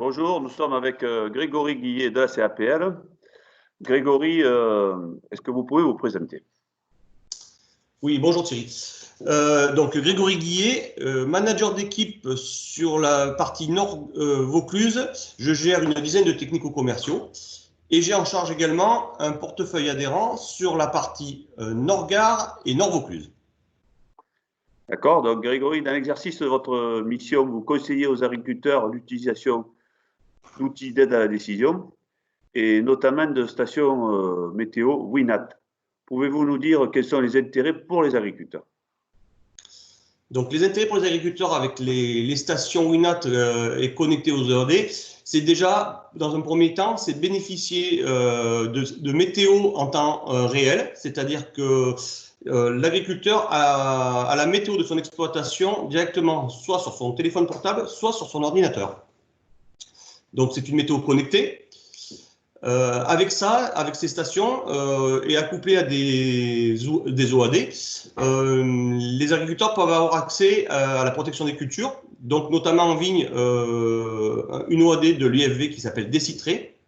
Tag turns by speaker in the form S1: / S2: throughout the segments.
S1: Bonjour, nous sommes avec Grégory Guillet de la CAPL. Grégory, est-ce que vous pouvez vous présenter?
S2: Oui, bonjour Thierry. Donc Grégory Guillet, manager d'équipe sur la partie Nord Vaucluse. Je gère une dizaine de technico-commerciaux et j'ai en charge également un portefeuille adhérent sur la partie Nord-Gare et Nord Vaucluse.
S1: D'accord, donc Grégory, dans l'exercice de votre mission, vous conseillez aux agriculteurs l'utilisation d'outils d'aide à la décision et notamment de stations météo WINAT. Pouvez-vous nous dire quels sont les intérêts pour les agriculteurs?
S2: Donc les intérêts pour les agriculteurs avec les stations WINAT et connectées aux ERD, c'est déjà, dans un premier temps, c'est bénéficier de météo en temps réel, c'est-à-dire que l'agriculteur a la météo de son exploitation directement soit sur son téléphone portable, soit sur son ordinateur. Donc c'est une météo connectée. Avec ça, avec ces stations et accouplées à des OAD, les agriculteurs peuvent avoir accès à la protection des cultures, donc notamment en vigne, une OAD de l'UFV qui s'appelle Décitré,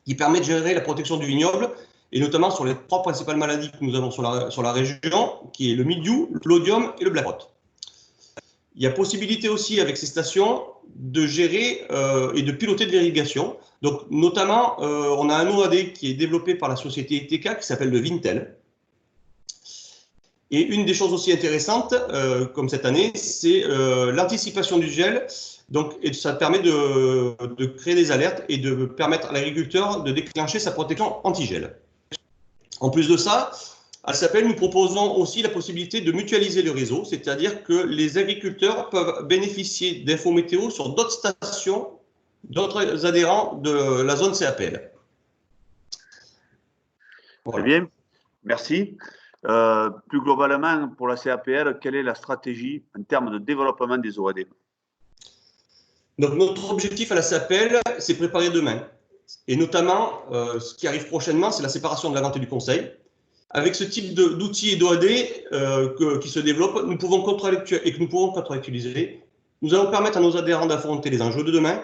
S2: qui permet de gérer la protection du vignoble, et notamment sur les trois principales maladies que nous avons sur la région, qui est le mildiou, l'oïdium et le black rot. Il y a possibilité aussi avec ces stations de gérer et de piloter de l'irrigation. Donc notamment, on a un OAD qui est développé par la société ITK qui s'appelle le Vintel. Et une des choses aussi intéressantes, comme cette année, c'est l'anticipation du gel. Donc, et ça permet de créer des alertes et de permettre à l'agriculteur de déclencher sa protection anti-gel. En plus de ça, à CAPL, nous proposons aussi la possibilité de mutualiser le réseau, c'est-à-dire que les agriculteurs peuvent bénéficier d'infos météo sur d'autres stations, d'autres adhérents de la zone CAPL.
S1: Voilà. Très bien, merci. Plus globalement, pour la CAPL, quelle est la stratégie en termes de développement des OAD?
S2: Donc, notre objectif à la CAPL, c'est préparer demain. Et notamment, ce qui arrive prochainement, c'est la séparation de la vente et du conseil. Avec ce type d'outils et d'OAD qui se développent, nous pouvons contractualiser. Nous allons permettre à nos adhérents d'affronter les enjeux de demain,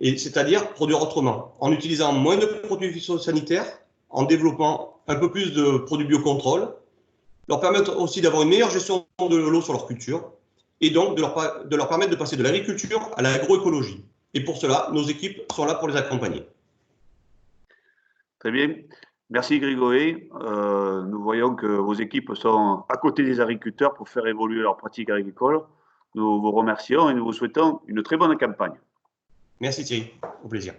S2: c'est-à-dire produire autrement, en utilisant moins de produits phytosanitaires, en développant un peu plus de produits biocontrôle, leur permettre aussi d'avoir une meilleure gestion de l'eau sur leur culture, et donc de leur permettre de passer de l'agriculture à l'agroécologie. Et pour cela, nos équipes sont là pour les accompagner.
S1: Très bien. Merci Grégory. Nous voyons que vos équipes sont à côté des agriculteurs pour faire évoluer leurs pratiques agricoles. Nous vous remercions et nous vous souhaitons une très bonne campagne.
S2: Merci Thierry, au plaisir.